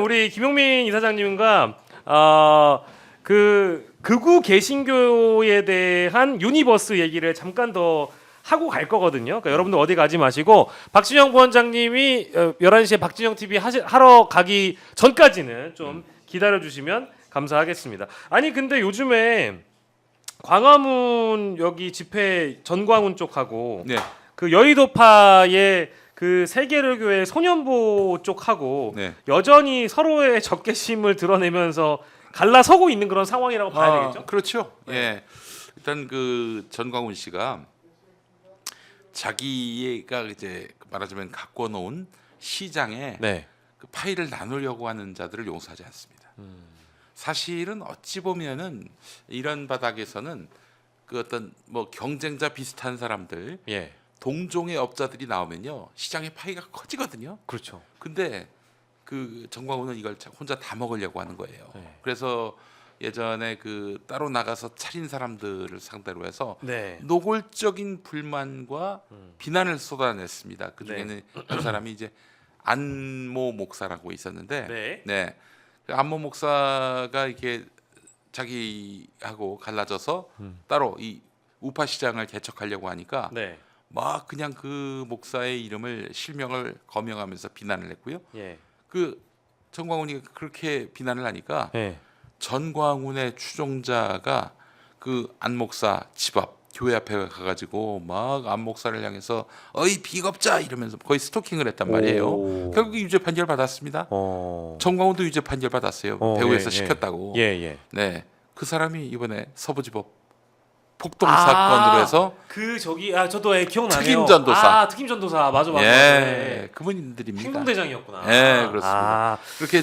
우리 김용민 이사장님과 그 극우 개신교에 대한 유니버스 얘기를 잠깐 더 하고 갈 거거든요. 그러니까 여러분들 어디 가지 마시고 박진영 부원장님이 11시에 박진영 TV 하러 가기 전까지는 좀 기다려 주시면 감사하겠습니다. 아니 근데 요즘에 광화문 여기 집회 전광훈 쪽하고 네. 그 여의도파의 그 세계로교회 소년보 쪽하고 네. 여전히 서로의 적개심을 드러내면서 갈라서고 있는 그런 상황이라고 봐야 되겠죠? 그렇죠. 네. 예. 일단 그 전광훈 씨가 자기가 이제 말하자면 갖고 놓은 시장에 네. 그 파일을 나누려고 하는 자들을 용서하지 않습니다. 사실은 어찌 보면은 이런 바닥에서는 그 어떤 뭐 경쟁자 비슷한 사람들, 예. 동종의 업자들이 나오면요 시장의 파이가 커지거든요. 그렇죠. 근데 그 정광훈은 이걸 혼자 다 먹으려고 하는 거예요. 네. 그래서 예전에 그 따로 나가서 차린 사람들을 상대로 해서 네. 노골적인 불만과 비난을 쏟아냈습니다. 그 중에는 한 사람이 이제 안모 목사라고 있었는데, 네. 네, 그 안모 목사가 이렇게 자기하고 갈라져서 따로 이 우파 시장을 개척하려고 하니까 네. 막 그냥 그 목사의 이름을 실명을 거명하면서 비난을 했고요. 예. 그 전광훈이 그렇게 비난을 하니까 예. 전광훈의 추종자가 그 안 목사 집 앞 교회 앞에 가가지고 막 안 목사를 향해서 어이 비겁자 이러면서 거의 스토킹을 했단 말이에요. 오. 결국 유죄 판결 받았습니다. 전광훈도 유죄 판결 받았어요. 배후에서 예, 시켰다고. 예, 예. 네, 그 사람이 이번에 서부지법 폭동 사건으로 해서 그 저기 저도 기억나네요. 특임 전도사. 특임 전도사 맞아. 예, 네. 그분들입니다. 행동대장이었구나. 예, 그렇습니다. 그렇게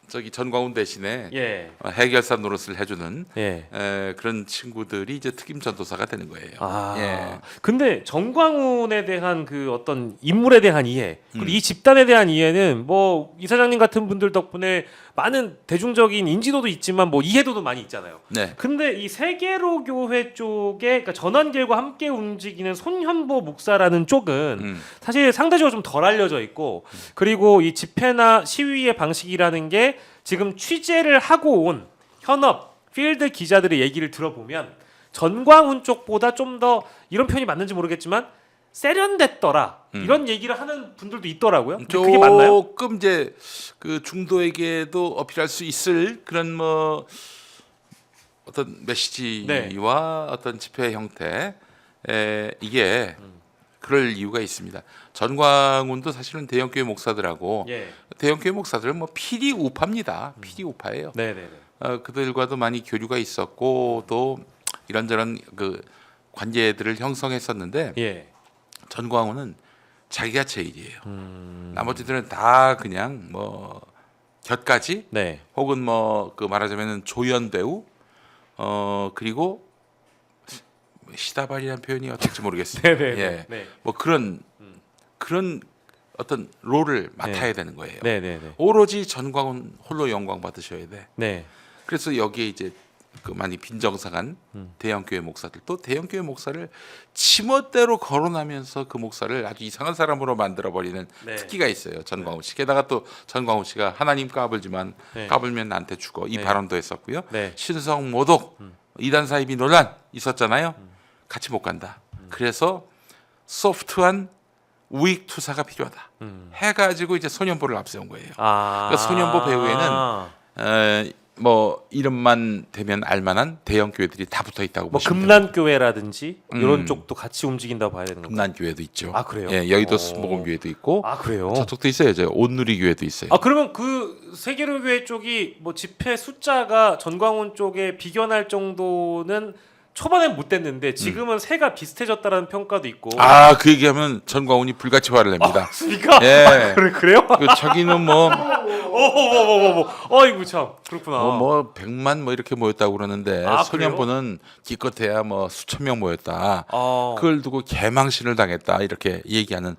저기 전광훈 대신에 예. 해결사 노릇을 해주는 예. 그런 친구들이 이제 특임 전도사가 되는 거예요. 예. 근데 정광훈에 대한 그 어떤 인물에 대한 이해, 그리고 이 집단에 대한 이해는 뭐 이사장님 같은 분들 덕분에 많은 대중적인 인지도도 있지만 뭐 이해도도 많이 있잖아요. 네. 근데 이 세계로 교회 쪽에 그러니까 전환길과 함께 움직이는 손현보 목사라는 쪽은 사실 상대적으로 좀 덜 알려져 있고 그리고 이 집회나 시위의 방식이라는 게 지금 취재를 하고 온 현업 필드 기자들의 얘기를 들어보면 전광훈 쪽보다 좀 더 이런 표현이 맞는지 모르겠지만 세련됐더라 이런 얘기를 하는 분들도 있더라고요. 근데 그게 맞나요? 조금 이제 그 중도에게도 어필할 수 있을 그런 뭐 어떤 메시지와 어떤 집회 형태 이게 그럴 이유가 있습니다. 전광훈도 사실은 대형교회 목사들하고 대형교회 목사들은 뭐 필히 우파입니다. 필히 우파예요. 네네네. 그들과도 많이 교류가 있었고 또 이런저런 그 관계들을 형성했었는데 전광훈은 자기가 제일이에요. 나머지들은 다 그냥 뭐 곁가지 혹은 뭐 그 말하자면은 조연 배우 그리고 시다발이라는 표현이 어떨지 모르겠습니다. 예. 뭐 그런 어떤 롤을 맡아야 되는 거예요. 오로지 전광훈 홀로 영광 받으셔야 돼. 그래서 여기에 이제 그 많이 빈정상한 대형교회 목사들 또 대형교회 목사를 지멋대로 거론하면서 그 목사를 아주 이상한 사람으로 만들어버리는 특기가 있어요. 전광훈 씨. 게다가 또 전광훈 씨가 하나님 까불지만 까불면 나한테 죽어 이 발언도 했었고요. 신성 모독 이단 사이비 논란 있었잖아요. 같이 못 간다. 그래서 소프트한 우익 투사가 필요하다. 해가지고 이제 소년보를 앞세운 거예요. 그러니까 소년보 배후에는 뭐 이름만 되면 알만한 대형 교회들이 다 붙어 있다고 뭐 보시면 금난교회라든지 이런 쪽도 같이 움직인다고 봐야 되는 건가요? 금난교회도 있죠. 아 그래요? 예, 여의도 순복음교회도 있고. 아 그래요? 저쪽도 있어요. 온누리교회도 있어요. 그러면 그 세계로교회 쪽이 뭐 집회 숫자가 전광훈 쪽에 비견할 정도는 초반엔 못 됐는데 지금은 새가 비슷해졌다라는 평가도 있고. 그 얘기하면 전광훈이 불같이 화를 냅니다. 맞습니까? 예. 그래요? 자기는 뭐 어이구 참 그렇구나. 뭐 100만 뭐 이렇게 모였다고 그러는데 소년보는 기껏해야 뭐 수천 명 모였다. 그걸 두고 개망신을 당했다 이렇게 얘기하는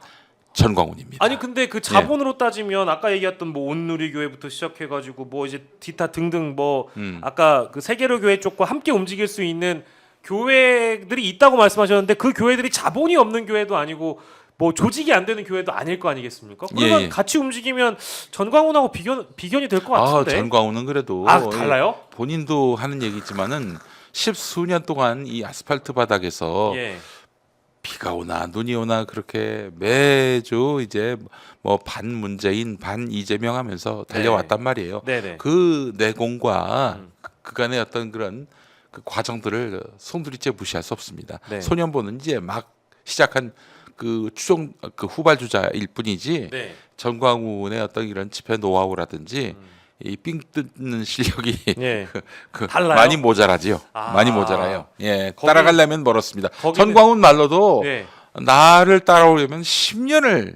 전광훈입니다. 아니 근데 그 자본으로 따지면 아까 얘기했던 뭐 온누리교회부터 시작해가지고 뭐 이제 기타 등등 뭐 아까 그 세계로교회 쪽과 함께 움직일 수 있는 교회들이 있다고 말씀하셨는데 그 교회들이 자본이 없는 교회도 아니고 뭐 조직이 안 되는 교회도 아닐 거 아니겠습니까? 그러면 같이 움직이면 전광훈하고 비견이 될 것 같은데. 전광훈은 그래도 달라요? 본인도 하는 얘기지만은 10수년 동안 이 아스팔트 바닥에서 비가 오나 눈이 오나 그렇게 매주 이제 뭐 반 문재인 반 이재명 하면서 달려왔단 말이에요. 그 내공과 그간의 어떤 그런 그 과정들을 송두리째 무시할 수 없습니다. 소년보는 이제 막 시작한 그 추종 그 후발 주자일 뿐이지 전광훈의 어떤 이런 집회 노하우라든지 이 삥 뜯는 실력이 많이 모자라지요. 많이 모자라요. 따라가려면 멀었습니다. 전광훈 말로도 나를 따라오려면 10년을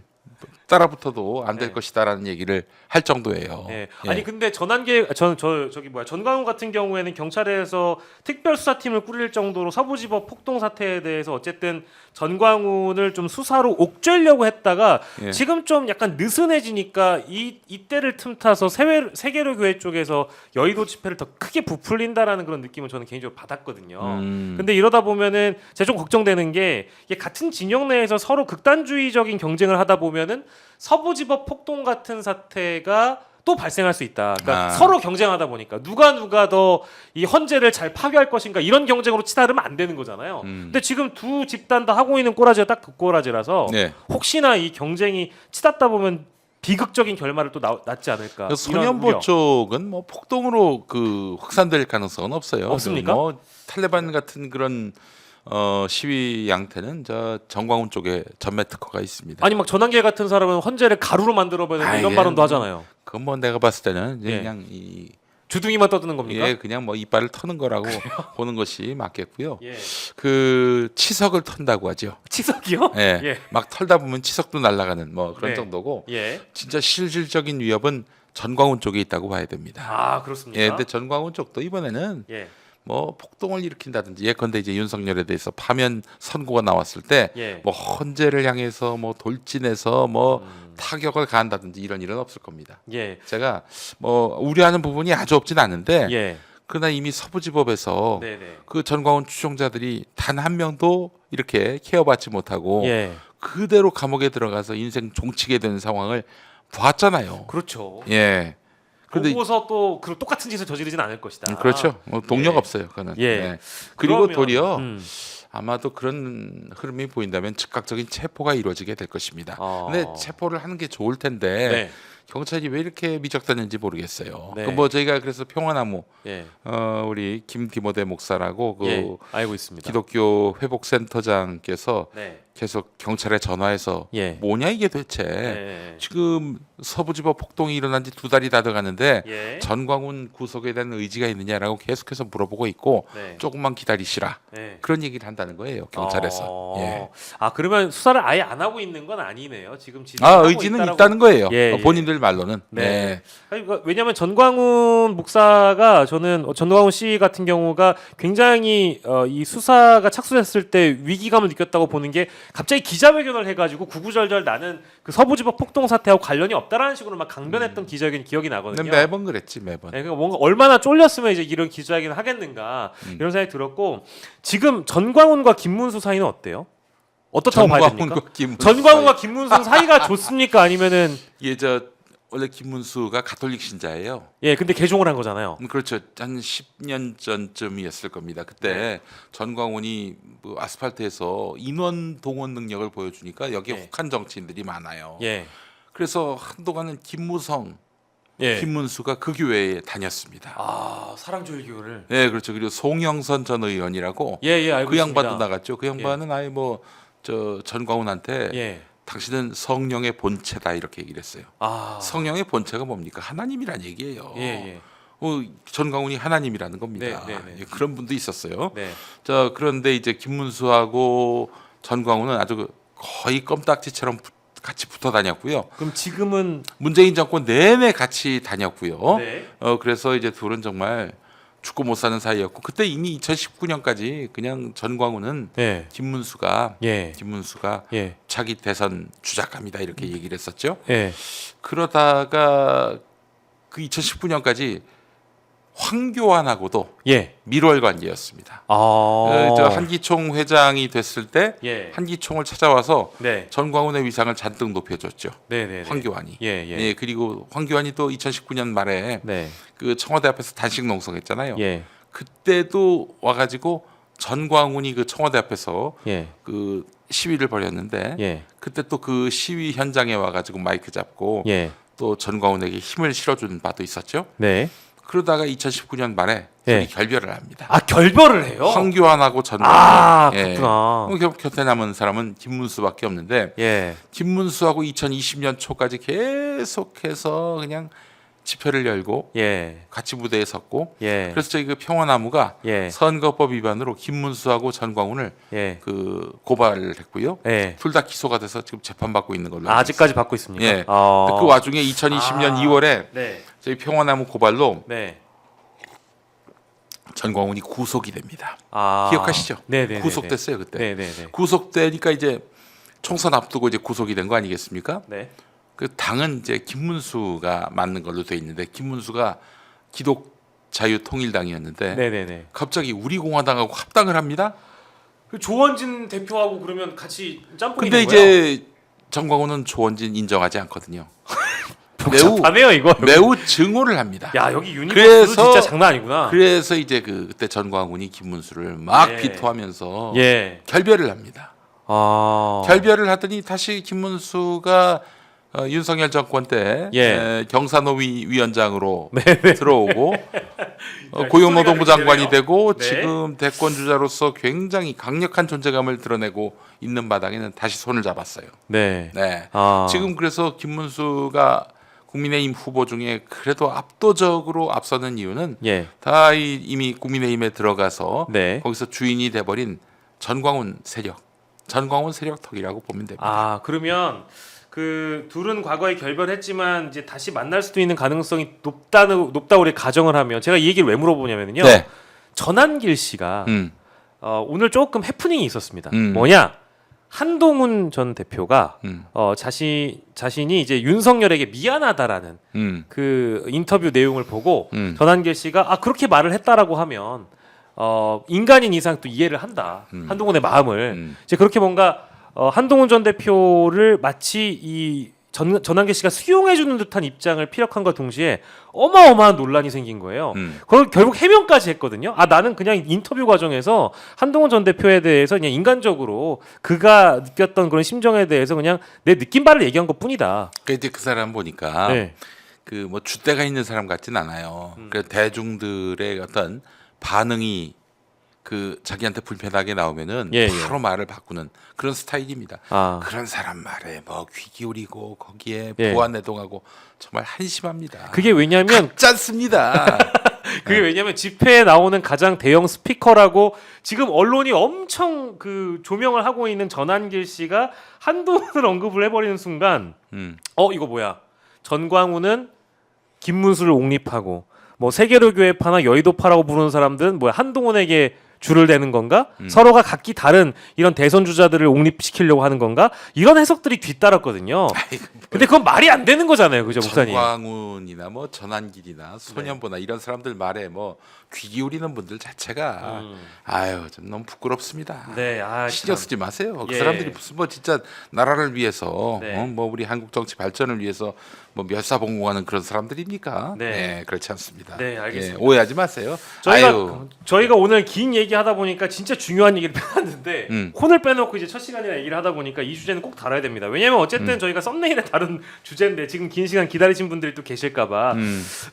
따라붙어도 안 될 것이다라는 얘기를 할 정도예요. 아니 근데 전광훈 같은 경우에는 경찰에서 특별수사팀을 꾸릴 정도로 서부지법 폭동 사태에 대해서 어쨌든 전광훈을 좀 수사로 옥죄려고 했다가 지금 좀 약간 느슨해지니까 이때를 틈타서 세계로 교회 쪽에서 여의도 집회를 더 크게 부풀린다라는 그런 느낌을 저는 개인적으로 받았거든요. 근데 이러다 보면은 제가 좀 걱정되는 게 이게 같은 진영 내에서 서로 극단주의적인 경쟁을 하다 보면은 서부지법 폭동 같은 사태가 또 발생할 수 있다. 그러니까 서로 경쟁하다 보니까 누가 더 이 헌재를 잘 파괴할 것인가 이런 경쟁으로 치달으면 안 되는 거잖아요. 근데 지금 두 집단 다 하고 있는 꼬라지가 딱 그 꼬라지라서 혹시나 이 경쟁이 치닫다 보면 비극적인 결말을 또 낳지 않을까. 소년보 쪽은 뭐 폭동으로 그 확산될 가능성은 없어요. 없습니까? 뭐 탈레반 같은 그런 시위 양태는 저 전광훈 쪽에 전매 특허가 있습니다. 아니 막 전한계 같은 사람은 헌재를 가루로 만들어버리는 이런 발언도 하잖아요. 그건 뭐 내가 봤을 때는 그냥 이 주둥이만 떠드는 겁니까? 그냥 뭐 이빨을 터는 거라고 보는 것이 맞겠고요. 그 치석을 턴다고 하죠. 치석이요? 막 털다 보면 치석도 날아가는 뭐 그런 정도고. 진짜 실질적인 위협은 전광훈 쪽에 있다고 봐야 됩니다. 그렇습니까? 근데 전광훈 쪽도 이번에는 뭐 폭동을 일으킨다든지 예컨대 이제 윤석열에 대해서 파면 선고가 나왔을 때 뭐 헌재를 향해서 뭐 돌진해서 뭐 타격을 가한다든지 이런 일은 없을 겁니다. 제가 뭐 우려하는 부분이 아주 없진 않은데 그러나 이미 서부지법에서 그 전광훈 추종자들이 단 한 명도 이렇게 케어받지 못하고 그대로 감옥에 들어가서 인생 종치게 되는 상황을 봤잖아요. 그렇죠. 보고서 또 똑같은 짓을 저지르진 않을 것이다. 그렇죠. 뭐 동력 없어요. 그거는. 그리고 도리어 아마도 그런 흐름이 보인다면 즉각적인 체포가 이루어지게 될 것입니다. 근데 체포를 하는 게 좋을 텐데 경찰이 왜 이렇게 미적다는지 모르겠어요. 뭐 저희가 그래서 평화나무 우리 김디모데 목사라고 그 알고 있습니다. 기독교 회복센터장께서 계속 경찰에 전화해서 뭐냐 이게 대체 지금 서부지법 폭동이 일어난 지 2달이 다 돼가는데 전광훈 구속에 대한 의지가 있느냐라고 계속해서 물어보고 있고 조금만 기다리시라 그런 얘기를 한다는 거예요 경찰에서. 그러면 수사를 아예 안 하고 있는 건 아니네요. 지금 의지는 있다는 거예요. 본인들 말로는. 왜냐하면 전광훈 목사가 저는 전광훈 씨 같은 경우가 굉장히 이 수사가 착수했을 때 위기감을 느꼈다고 보는 게 갑자기 기자회견을 해가지고 구구절절 나는 그 서부지법 폭동 사태하고 관련이 없다라는 식으로 막 강변했던 기자회견이 기억이 나거든요. 매번 그랬지 매번. 그러니까 뭔가 얼마나 쫄렸으면 이제 이런 기자회견을 하겠는가 이런 생각이 들었고 지금 전광훈과 김문수 사이는 어때요? 어떻다고 봐야 됩니까? 전광훈과 김문수 사이가 좋습니까? 아니면은 원래 김문수가 가톨릭 신자예요. 근데 개종을 한 거잖아요. 그렇죠. 한 10년 전쯤이었을 겁니다. 그때 전광훈이 뭐 아스팔트에서 인원 동원 능력을 보여주니까 여기에 혹한 정치인들이 많아요. 그래서 한동안은 김무성, 김문수가 그 교회에 다녔습니다. 사랑조일교를. 그렇죠. 그리고 송영선 전 의원이라고 알고 그 양반도 있습니다. 나갔죠. 그 양반은 아예 뭐 저 전광훈한테 당신은 성령의 본체다 이렇게 얘기를 했어요. 성령의 본체가 뭡니까? 하나님이란 얘기예요. 전광훈이 하나님이라는 겁니다. 그런 분도 있었어요. 그런데 이제 김문수하고 전광훈은 아주 거의 껌딱지처럼 같이 붙어 다녔고요. 그럼 지금은 문재인 정권 내내 같이 다녔고요. 그래서 이제 둘은 정말 죽고 못 사는 사이였고 그때 이미 2019년까지 그냥 전광훈은 김문수가 자기 대선 주작합니다 이렇게 얘기를 했었죠. 그러다가 그 2019년까지 황교안하고도 예. 밀월 관계였습니다. 저 한기총 회장이 됐을 때 예. 한기총을 찾아와서 네. 전광훈의 위상을 잔뜩 높여줬죠. 네네네. 황교안이. 예. 예, 그리고 황교안이 또 2019년 말에 네. 그 청와대 앞에서 단식 농성했잖아요. 예. 그때도 와가지고 전광훈이 그 청와대 앞에서 예. 그 시위를 벌였는데 예. 그때 또 그 시위 현장에 와가지고 마이크 잡고 예. 또 전광훈에게 힘을 실어준 바도 있었죠. 네. 그러다가 2019년 말에 예. 둘이 결별을 합니다. 아, 결별을 해요? 황교안하고 전광훈. 아, 그렇구나. 결국 곁에 남은 사람은 김문수밖에 없는데 예. 김문수하고 2020년 초까지 계속해서 그냥 집회를 열고 예. 같이 무대에 섰고 예. 그래서 저희 그 평화나무가 예. 선거법 위반으로 김문수하고 전광훈을 예. 그 고발을 했고요. 예. 둘 다 기소가 돼서 지금 재판받고 있는 걸로. 아직까지 받고 있습니까? 예. 그 와중에 2020년 2월에 네. 저희 평화나무 고발로 네. 전광훈이 구속이 됩니다. 아. 기억하시죠? 네네. 구속됐어요 그때. 네네네. 구속되니까 이제 총선 앞두고 이제 구속이 된 거 아니겠습니까? 네. 그 당은 이제 김문수가 맞는 걸로 돼 있는데 김문수가 기독자유통일당이었는데 네네네. 갑자기 우리공화당하고 합당을 합니다. 그 조원진 대표하고 그러면 같이 짬뽕이 근데 된 거예요? 이제 전광훈은 조원진 인정하지 않거든요. 복잡하네요 이거. 매우 증오를 합니다. 야 여기 유니버스 그래서 진짜 장난 아니구나. 그래서 이제 그때 전광훈이 김문수를 막 예. 비토하면서 예. 결별을 합니다. 아. 결별을 하더니 다시 김문수가 윤석열 정권 때 예. 경사노위 위원장으로 네네. 들어오고 야, 고용노동부 histori가 장관이 그렇게 되고 네. 지금 대권 주자로서 굉장히 강력한 존재감을 드러내고 있는 바닥에는 다시 손을 잡았어요. 네. 네. 아. 지금 그래서 김문수가 국민의힘 후보 중에 그래도 압도적으로 앞서는 이유는 예. 다 이미 국민의힘에 들어가서 네. 거기서 주인이 돼버린 전광훈 세력턱이라고 보면 됩니다. 아 그러면 그 둘은 과거에 결별했지만 이제 다시 만날 수도 있는 가능성이 높다 우리 가정을 하면 제가 이 얘기를 왜 물어보냐면요. 네. 전한길 씨가 오늘 조금 해프닝이 있었습니다. 음. 뭐냐? 한동훈 전 대표가 음. 자신이 이제 윤석열에게 미안하다라는 그 인터뷰 내용을 보고 전한길 씨가 그렇게 말을 했다라고 하면 인간인 이상 또 이해를 한다. 한동훈의 마음을 이제 그렇게 뭔가 한동훈 전 대표를 마치 이 전한길 씨가 수용해주는 듯한 입장을 피력한 것 동시에 어마어마한 논란이 생긴 거예요. 그걸 결국 해명까지 했거든요. 나는 그냥 인터뷰 과정에서 한동훈 전 대표에 대해서 그냥 인간적으로 그가 느꼈던 그런 심정에 대해서 그냥 내 느낀 바를 얘기한 것뿐이다. 그때 그 사람 보니까 네. 그 뭐 줏대가 있는 사람 같진 않아요. 그래서 대중들의 어떤 반응이 그 자기한테 불편하게 나오면은 예, 바로 말을 바꾸는 그런 스타일입니다. 아. 그런 사람 말에 뭐 귀 기울이고 거기에 예. 보완해동하고 정말 한심합니다. 그게 왜냐면 짧습니다. 그게 왜냐면 집회에 나오는 가장 대형 스피커라고 지금 언론이 엄청 그 조명을 하고 있는 전한길 씨가 한동훈을 언급을 해버리는 순간 이거 뭐야? 전광훈은 김문수를 옹립하고 뭐 세계로교회파나 여의도파라고 부르는 사람들은 뭐야 한동훈에게 줄을 대는 건가? 서로가 각기 다른 이런 대선 주자들을 옹립시키려고 하는 건가? 이런 해석들이 뒤따랐거든요. 근데 그건 말이 안 되는 거잖아요, 그죠, 목사님? 전광훈이나 뭐 전한길이나 소년보나 이런 사람들 말에 뭐 귀 기울이는 분들 자체가 아유 좀 너무 부끄럽습니다. 네, 신경 쓰지 마세요. 그 예. 사람들이 무슨 뭐 진짜 나라를 위해서 네. 뭐 우리 한국 정치 발전을 위해서 뭐 멸사봉공하는 그런 사람들입니까? 네. 그렇지 않습니다. 네, 알겠습니다. 예, 오해하지 마세요. 저희가 오늘 긴 얘기 하다 보니까 진짜 중요한 얘기를 빼놨는데 혼을 빼놓고 이제 첫 시간이나 얘기를 하다 보니까 이 주제는 꼭 다뤄야 됩니다. 왜냐면 어쨌든 저희가 썸네일에 다룬 주제인데 지금 긴 시간 기다리신 분들이 또 계실까봐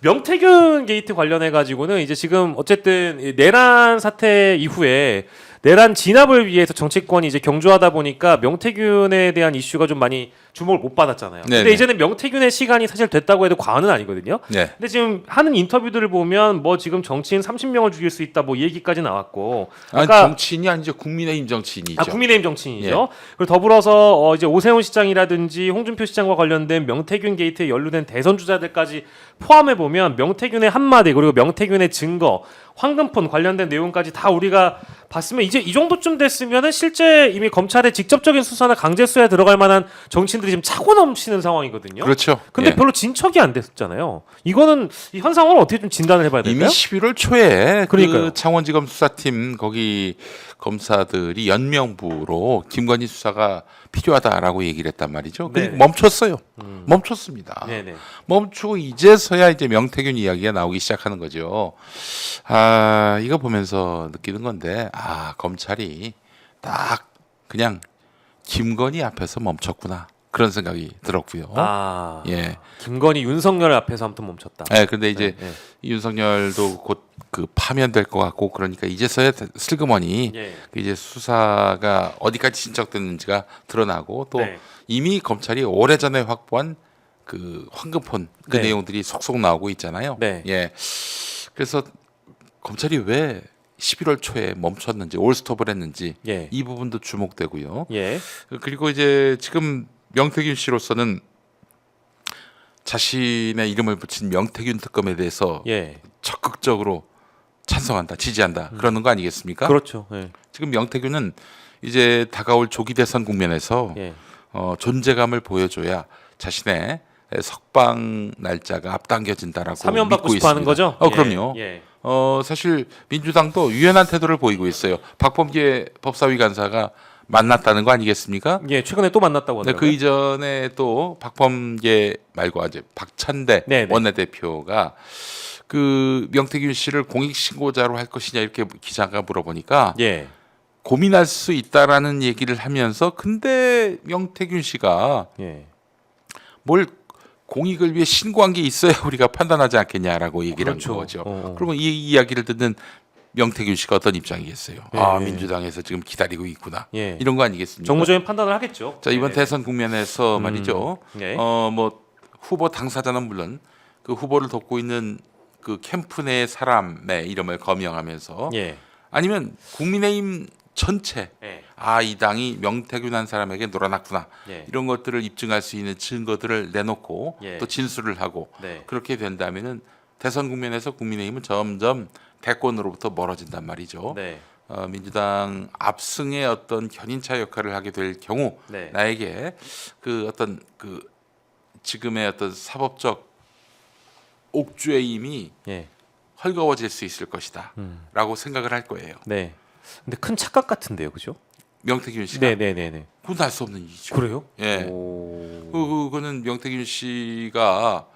명태균 게이트 관련해 가지고는 이제 지금 어쨌든 내란 사태 이후에 내란 진압을 위해서 정치권이 이제 경주하다 보니까 명태균에 대한 이슈가 좀 많이 주목을 못 받았잖아요. 네네. 근데 이제는 명태균의 시간이 사실 됐다고 해도 과언은 아니거든요. 네. 근데 지금 하는 인터뷰들을 보면 뭐 지금 정치인 30명을 죽일 수 있다 뭐 이 얘기까지 나왔고 아니, 아까 정치인이 아니죠. 국민의힘 정치인이죠. 국민의힘 정치인이죠. 그리고 더불어서 이제 오세훈 시장이라든지 홍준표 시장과 관련된 명태균 게이트에 연루된 대선 주자들까지 포함해 보면 명태균의 한마디 그리고 명태균의 증거, 황금폰 관련된 내용까지 다 우리가 봤으면 이제 이 정도쯤 됐으면은 실제 이미 검찰의 직접적인 수사나 강제 수사에 들어갈 만한 정치인들이 지금 차고 넘치는 상황이거든요. 그렇죠. 근데 예. 별로 진척이 안 됐잖아요. 이거는 이 현 상황을 어떻게 좀 진단을 해봐야 될까요? 이미 11월 초에 그러니까요. 그 창원지검 수사팀 거기 검사들이 연명부로 김건희 수사가 필요하다라고 얘기를 했단 말이죠. 네네. 멈췄어요. 멈췄습니다. 네네. 멈추고 이제서야 이제 명태균 이야기가 나오기 시작하는 거죠. 아, 이거 보면서 느끼는 건데, 아, 검찰이 딱 그냥 김건희 앞에서 멈췄구나. 그런 생각이 들었고요. 아, 예. 김건희, 윤석열 앞에서 아무튼 멈췄다. 네, 근데 이제 네. 윤석열도 곧 그 파면될 것 같고 그러니까 이제서야 슬그머니 예. 이제 수사가 어디까지 진척됐는지가 드러나고 또 네. 이미 검찰이 오래전에 확보한 그 황금폰 그 네. 내용들이 속속 나오고 있잖아요. 네. 예. 그래서 검찰이 왜 11월 초에 멈췄는지 올스톱을 했는지 예. 이 부분도 주목되고요. 예. 그리고 이제 지금 명태균 씨로서는 자신의 이름을 붙인 명태균 특검에 대해서 예. 적극적으로 찬성한다, 지지한다 그러는 거 아니겠습니까? 그렇죠. 예. 지금 명태균은 이제 다가올 조기 대선 국면에서 예. 존재감을 보여줘야 자신의 석방 날짜가 앞당겨진다라고 사면 받고 믿고 싶어 하는 있습니다. 거죠? 그럼요. 예. 사실 민주당도 유연한 태도를 보이고 있어요. 박범계 법사위 간사가 만났다는 거 아니겠습니까? 예. 최근에 또 만났다고 네, 하더라고요. 그 이전에 또 박범계 말고 이제 박찬대 네네. 원내대표가 그 명태균 씨를 공익신고자로 할 것이냐 이렇게 기자가 물어보니까 예. 고민할 수 있다라는 얘기를 하면서 근데 명태균 씨가 예. 뭘 공익을 위해 신고한 게 있어야 우리가 판단하지 않겠냐라고 얘기를 그렇죠. 한 거죠. 어. 그러면 이 이야기를 듣는 명태균 씨가 어떤 입장이겠어요? 예. 아, 민주당에서 지금 기다리고 있구나. 예. 이런 거 아니겠습니까? 정무적인 판단을 하겠죠. 자, 이번 예. 대선 국면에서 말이죠. 예. 뭐 후보 당사자는 물론 그 후보를 돕고 있는 그 캠프 내 사람의 이름을 거명하면서 예. 아니면 국민의힘 전체 예. 아, 이 당이 명태균 한 사람에게 놀아났구나. 예. 이런 것들을 입증할 수 있는 증거들을 내놓고 예. 또 진술을 하고 네. 그렇게 된다면은 대선 국면에서 국민의힘은 점점 대권으로부터 멀어진단 말이죠. 네. 민주당 압승의 어떤 견인차 역할을 하게 될 경우 네. 나에게 그 어떤 그 지금의 어떤 사법적 옥주의 힘이 예. 헐거워질 수 있을 것이다라고 생각을 할 거예요. 네. 근데 큰 착각 같은데요, 그죠? 명태균 씨가 네네네네. 그건 알 수 없는 일이죠. 그래요? 예. 오. 그거는 명태균 씨가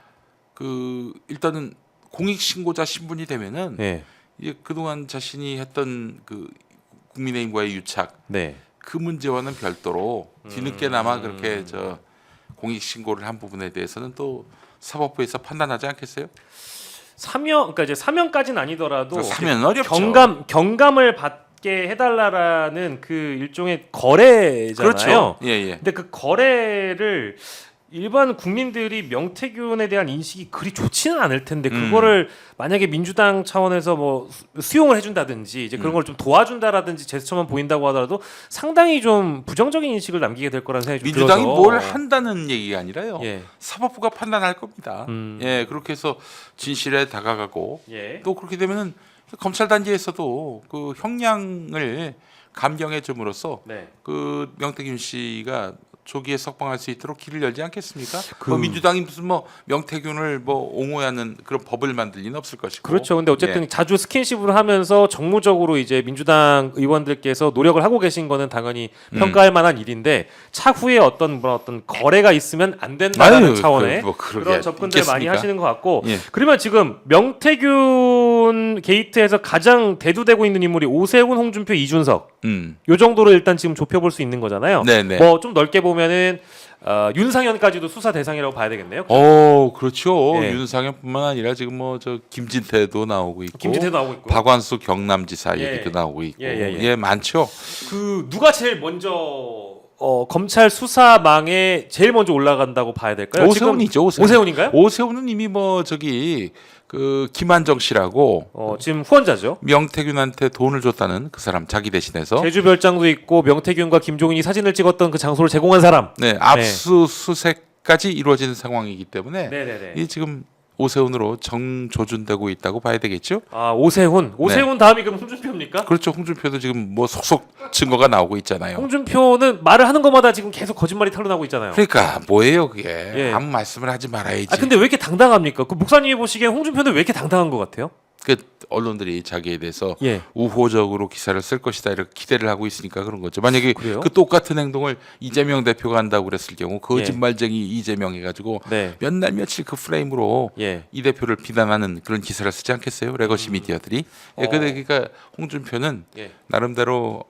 그 일단은 공익 신고자 신분이 되면은 네. 이제 그동안 자신이 했던 그 국민의힘과의 유착 네. 그 문제와는 별도로 뒤늦게나마 그렇게 저 공익 신고를 한 부분에 대해서는 또 사법부에서 판단하지 않겠어요? 그러니까 이제 사면까지는 아니더라도 사면 어렵죠. 경감을 받게 해달라라는 그 일종의 거래잖아요. 그렇죠. 예, 예. 근데 그 거래를 일반 국민들이 명태균에 대한 인식이 그리 좋지는 않을 텐데 그거를 만약에 민주당 차원에서 뭐 수용을 해준다든지 이제 그런 걸 좀 도와준다라든지 제스처만 보인다고 하더라도 상당히 좀 부정적인 인식을 남기게 될 거라는 생각이 좀 민주당이 들어서. 뭘 한다는 얘기가 아니라요. 예. 사법부가 판단할 겁니다. 예, 그렇게 해서 진실에 다가가고 예. 또 그렇게 되면은 검찰 단계에서도 그 형량을 감경해 줌으로써 네. 그 명태균 씨가 조기에 석방할 수 있도록 길을 열지 않겠습니까? 그- 뭐 민주당이 무슨 뭐 명태균을 뭐 옹호하는 그런 법을 만들 리는 없을 것이고. 그렇죠. 근데 어쨌든 예. 자주 스킨십을 하면서 정무적으로 이제 민주당 의원들께서 노력을 하고 계신 거는 당연히 평가할 만한 일인데 차후에 어떤 거래가 있으면 안 된다는 아유, 차원의 뭐 그러게 그런 접근들 많이 있겠습니까? 하시는 것 같고 예. 그러면 지금 명태균 게이트에서 가장 대두되고 있는 인물이 오세훈, 홍준표, 이준석 요 정도로 일단 지금 좁혀볼 수 있는 거잖아요. 네네. 뭐 좀 넓게 보면은 윤상현까지도 수사 대상이라고 봐야 되겠네요. 그렇죠. 예. 윤상현뿐만 아니라 지금 뭐 저 김진태도 나오고 있고, 김진태 나오고 있고. 박완수 경남지사 예. 얘기도 나오고 있고, 예. 많죠. 그 누가 제일 먼저 검찰 수사망에 제일 먼저 올라간다고 봐야 될까요? 오세훈이죠. 지금 오세훈인가요? 오세훈은 이미 뭐 저기 그 김한정 씨라고 지금 후원자죠. 명태균한테 돈을 줬다는 그 사람 자기 대신해서 제주 별장도 있고 명태균과 김종인이 사진을 찍었던 그 장소를 제공한 사람. 네, 압수수색까지 이루어지는 상황이기 때문에 네네네. 이 지금 오세훈으로 정조준되고 있다고 봐야 되겠죠? 아, 오세훈 다음이 그럼 홍준표입니까? 그렇죠. 홍준표도 지금 뭐 속속 증거가 나오고 있잖아요. 홍준표는 말을 하는 것마다 지금 계속 거짓말이 탄로나고 있잖아요. 그러니까 뭐예요 그게? 아무 말씀을 하지 말아야지. 근데 왜 이렇게 당당합니까? 그 목사님이 보시기엔 홍준표는 왜 이렇게 당당한 것 같아요? 그 언론들이 자기에 대해서 우호적으로 기사를 쓸 것이다 이렇게 기대를 하고 있으니까 그런 거죠. 만약에 그래요? 그 똑같은 행동을 이재명 대표가 한다고 그랬을 경우 거짓말쟁이 이재명 해가지고 몇 날 며칠 그 프레임으로 이 대표를 비난하는 그런 기사를 쓰지 않겠어요? 레거시 미디어들이. 그러니까 홍준표는 나름대로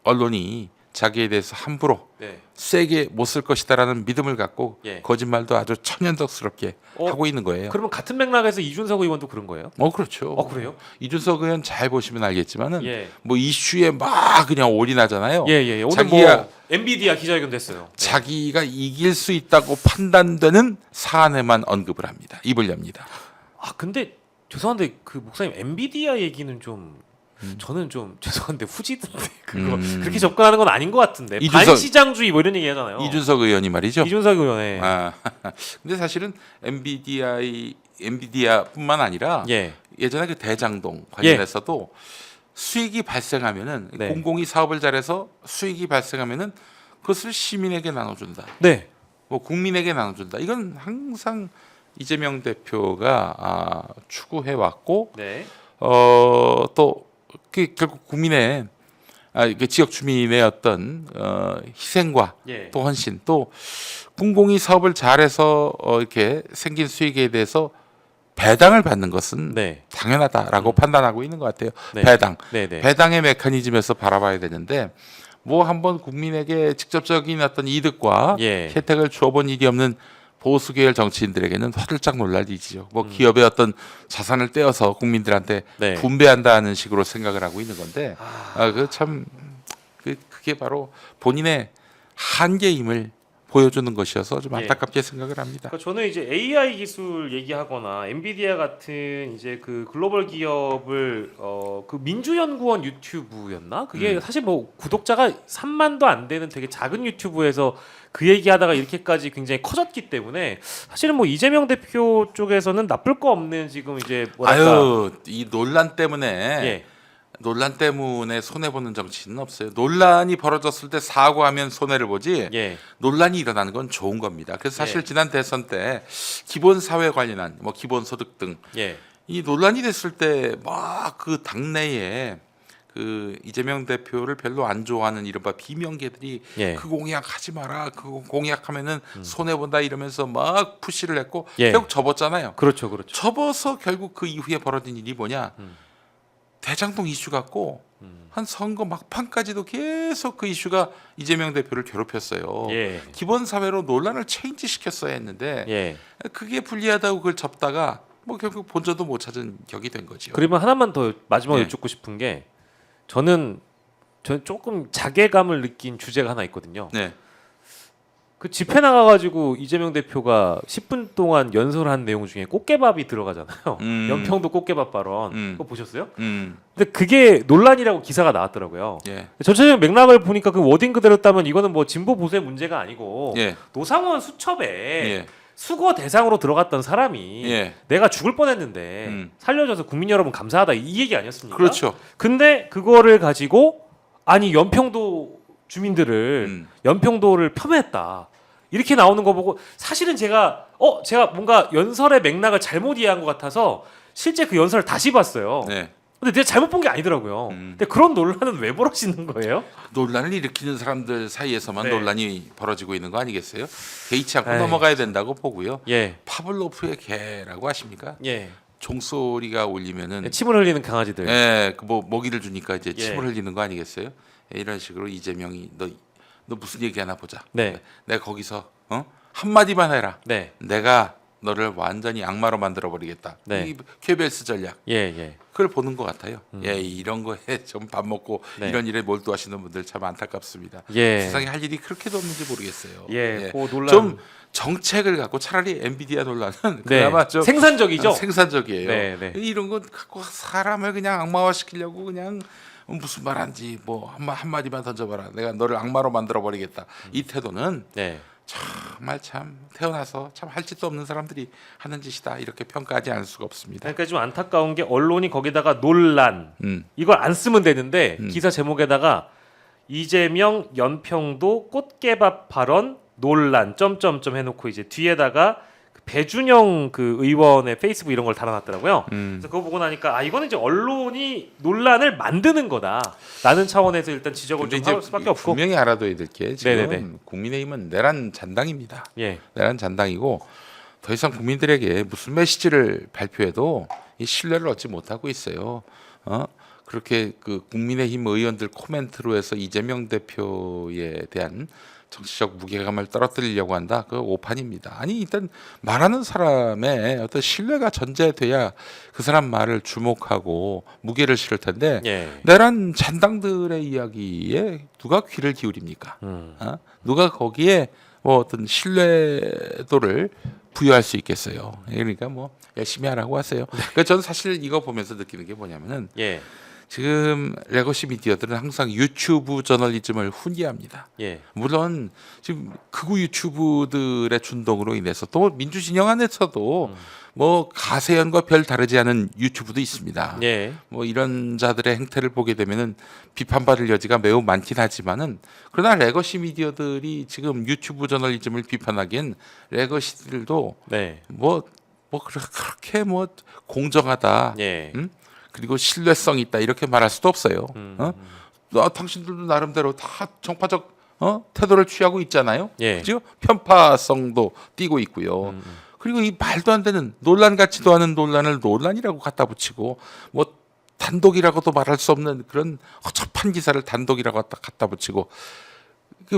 언론이 자기에 대해서 함부로 세게 못 쓸 것이다라는 믿음을 갖고 거짓말도 아주 천연덕스럽게 하고 있는 거예요. 그러면 같은 맥락에서 이준석 의원도 그런 거예요? 그렇죠. 그래요? 이준석 의원 잘 보시면 알겠지만은 뭐 이슈에 막 그냥 올인하잖아요. 오늘 자기가 뭐 엔비디아 기자회견 됐어요. 자기가 이길 수 있다고 판단되는 사안에만 언급을 합니다. 입을 엽니다. 근데 죄송한데 그 목사님 엔비디아 얘기는 좀 저는 좀 죄송한데 후지던데 그거 그렇게 접근하는 건 아닌 것 같은데 반시장주의 뭐 이런 얘기 하잖아요. 이준석 의원이 말이죠. 이준석 의원의. 근데 사실은 엔비디아뿐만 아니라 예전에 그 대장동 관련해서도 수익이 발생하면은 공공이 사업을 잘해서 수익이 발생하면은 그것을 시민에게 나눠준다. 뭐 국민에게 나눠준다. 이건 항상 이재명 대표가 추구해 왔고 또 결국 국민의 지역 주민의 어떤 희생과 또 헌신 또 공공이 사업을 잘해서 이렇게 생긴 수익에 대해서 배당을 받는 것은 당연하다라고 판단하고 있는 것 같아요. 배당의 메커니즘에서 바라봐야 되는데 뭐 한번 국민에게 직접적인 어떤 이득과 혜택을 주어본 일이 없는 보수 계열 정치인들에게는 화들짝 놀랄 일이죠. 뭐 기업의 어떤 자산을 떼어서 국민들한테 분배한다는 식으로 생각을 하고 있는 건데, 그게 바로 본인의 한계임을 보여주는 것이어서 좀 안타깝게 생각을 합니다. 그러니까 저는 이제 AI 기술 얘기하거나 엔비디아 같은 이제 그 글로벌 기업을 그 민주연구원 유튜브였나? 그게 사실 뭐 구독자가 3만도 안 되는 되게 작은 유튜브에서 그 얘기하다가 이렇게까지 굉장히 커졌기 때문에 사실은 뭐 이재명 대표 쪽에서는 나쁠 거 없는 지금 이제 뭐랄까 이 논란 때문에 손해 보는 정치인은 없어요. 논란이 벌어졌을 때 사과하면 손해를 보지. 논란이 일어나는 건 좋은 겁니다. 그래서 사실 지난 대선 때 기본 사회 관련한 뭐 기본 소득 등 이 논란이 됐을 때 막 그 당내에 그 이재명 대표를 별로 안 좋아하는 이른바 비명계들이 그 공약하지 마라. 그 공약하면은 손해 본다 이러면서 막 푸시를 했고 결국 접었잖아요. 그렇죠. 접어서 결국 그 이후에 벌어진 일이 뭐냐? 대장동 이슈 갖고 한 선거 막판까지도 계속 그 이슈가 이재명 대표를 괴롭혔어요. 기본 사회로 논란을 체인지 시켰어야 했는데 그게 불리하다고 그걸 접다가 뭐 결국 본전도 못 찾은 격이 된 거죠. 그러면 하나만 더 마지막으로 여쭙고 싶은 게 저는 조금 자괴감을 느낀 주제가 하나 있거든요. 그 집회 나가가지고 이재명 대표가 10분 동안 연설한 내용 중에 꽃게밥이 들어가잖아요. 연평도 꽃게밥 발언. 그거 보셨어요? 근데 그게 논란이라고 기사가 나왔더라고요. 전체적인 맥락을 보니까 그 워딩 그대로 따면 이거는 뭐 진보 보수의 문제가 아니고 노상원 수첩에 수거 대상으로 들어갔던 사람이 내가 죽을 뻔했는데 살려줘서 국민 여러분 감사하다 이 얘기 아니었습니까? 그렇죠. 근데 그거를 가지고 아니 연평도 주민들을 연평도를 폄훼했다 이렇게 나오는 거 보고 사실은 제가 뭔가 연설의 맥락을 잘못 이해한 것 같아서 실제 그 연설을 다시 봤어요. 근데 내가 잘못 본 게 아니더라고요. 근데 그런 논란은 왜 벌어지는 거예요? 논란을 일으키는 사람들 사이에서만 논란이 벌어지고 있는 거 아니겠어요? 개의치 않고 넘어가야 된다고 보고요. 파블로프의 개라고 아십니까? 종소리가 울리면은 침을 흘리는 강아지들. 뭐 먹이를 주니까 이제 침을 흘리는 거 아니겠어요? 이런 식으로 이재명이 너 무슨 얘기 하나 보자. 내가 거기서 한 마디만 해라. 내가 너를 완전히 악마로 만들어 버리겠다. 이 KBS 전략. 그걸 보는 것 같아요. 이런 거에 좀 밥 먹고 이런 일에 몰두하시는 분들 참 안타깝습니다. 세상에 할 일이 그렇게도 없는지 모르겠어요. 좀 정책을 갖고 차라리 엔비디아 논란은 그나마 좀 생산적이죠. 생산적이에요. 이런 거 갖고 사람을 그냥 악마화 시키려고 그냥 무슨 말한지 뭐 한 마디만 던져봐라. 내가 너를 악마로 만들어 버리겠다. 이 태도는 정말 참 태어나서 참 할 짓도 없는 사람들이 하는 짓이다 이렇게 평가하지 않을 수가 없습니다. 그러니까 좀 안타까운 게 언론이 거기다가 논란 이걸 안 쓰면 되는데 기사 제목에다가 이재명 연평도 꽃게밥 발언 논란 점점점 해놓고 이제 뒤에다가 배준영 그 의원의 페이스북 이런 걸 달아놨더라고요. 그래서 그거 보고 나니까 이거는 이제 언론이 논란을 만드는 거다라는 차원에서 일단 지적을 좀 할 수밖에 없고 분명히 알아둬야 될 게 지금 네네네. 국민의힘은 내란 잔당입니다. 예. 내란 잔당이고 더 이상 국민들에게 무슨 메시지를 발표해도 이 신뢰를 얻지 못하고 있어요. 그렇게 그 국민의힘 의원들 코멘트로 해서 이재명 대표에 대한 정치적 무게감을 떨어뜨리려고 한다. 그 오판입니다. 아니 일단 말하는 사람의 어떤 신뢰가 전제돼야 그 사람 말을 주목하고 무게를 실을 텐데 내란 잔당들의 이야기에 누가 귀를 기울입니까? 누가 거기에 뭐 어떤 신뢰도를 부여할 수 있겠어요. 그러니까 뭐 열심히 하라고 하세요. 그러니까 저는 사실 이거 보면서 느끼는 게 뭐냐면은 지금 레거시 미디어들은 항상 유튜브 저널리즘을 훈계합니다. 물론 지금 극우 유튜브들의 준동으로 인해서 또 민주 진영 안에서도 뭐 가세연과 별 다르지 않은 유튜브도 있습니다. 뭐 이런 자들의 행태를 보게 되면은 비판받을 여지가 매우 많긴 하지만은 그러나 레거시 미디어들이 지금 유튜브 저널리즘을 비판하기엔 레거시들도 뭐 그렇게 뭐 공정하다. 그리고 신뢰성 있다 이렇게 말할 수도 없어요. 당신들도 나름대로 다 정파적 태도를 취하고 있잖아요. 그죠? 편파성도 띠고 있고요. 그리고 이 말도 안 되는 논란 같지도 않은 논란을 논란이라고 갖다 붙이고 뭐 단독이라고도 말할 수 없는 그런 허접한 기사를 단독이라고 갖다 붙이고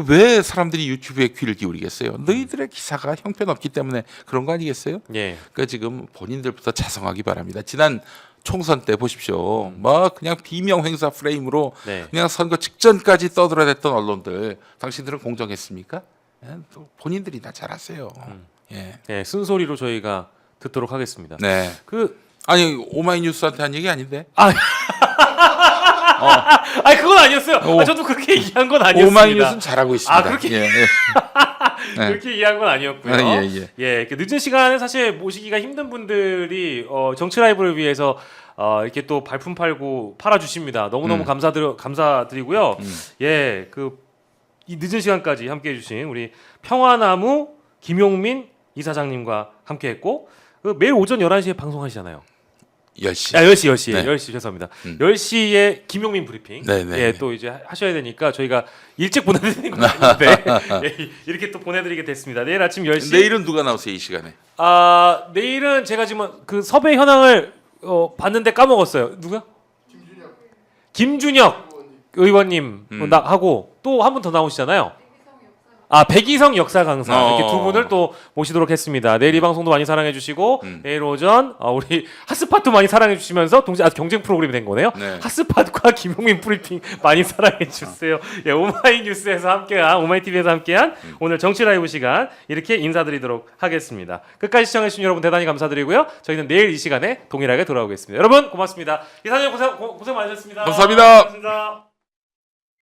왜 사람들이 유튜브에 귀를 기울이겠어요? 너희들의 기사가 형편없기 때문에 그런 거 아니겠어요? 그러니까 지금 본인들부터 자성하기 바랍니다. 지난 총선 때 보십시오. 막 그냥 비명 행사 프레임으로 그냥 선거 직전까지 떠들어댔던 언론들, 당신들은 공정했습니까? 또 본인들이 다 잘하세요. 쓴소리로 저희가 듣도록 하겠습니다. 아니 오마이뉴스한테 한 얘기 아닌데? 그건 아니었어요. 저도 그렇게 이해한 건 아니었습니다. 오마이뉴스는 잘하고 있습니다. 그렇게 그렇게 이해한 건 아니었고요. 이렇게 늦은 시간에 사실 모시기가 힘든 분들이 정치 라이브를 위해서 이렇게 또 발품 팔고 팔아주십니다. 너무너무 감사드리고요. 이 늦은 시간까지 함께해 주신 우리 평화나무 김용민 이사장님과 함께했고 매일 오전 11시에 방송하시잖아요. 10시. 10시 죄송합니다. 10시에 김용민 브리핑. 또 이제 하셔야 되니까 저희가 일찍 보내드리는 건 아닌데 이렇게 또 보내드리게 됐습니다. 내일 아침 10시. 내일은 누가 나오세요 이 시간에? 내일은 제가 지금 그 섭외 현황을 봤는데 까먹었어요. 누가? 김준혁 의원님 하고 또 한 분 더 나오시잖아요. 백이성 역사 강사 이렇게 두 분을 또 모시도록 했습니다. 내일 이 방송도 많이 사랑해 주시고 내일 오전 우리 핫스팟도 많이 사랑해 주시면서 동시에 경쟁 프로그램이 된 거네요. 핫스팟과 김용민 브리핑 많이 사랑해 주세요. 오마이뉴스에서 함께한 오마이TV에서 함께한 오늘 정치 라이브 시간 이렇게 인사드리도록 하겠습니다. 끝까지 시청해 주신 여러분 대단히 감사드리고요. 저희는 내일 이 시간에 동일하게 돌아오겠습니다. 여러분 고맙습니다. 이사장님 고생 많으셨습니다. 감사합니다. 고맙습니다.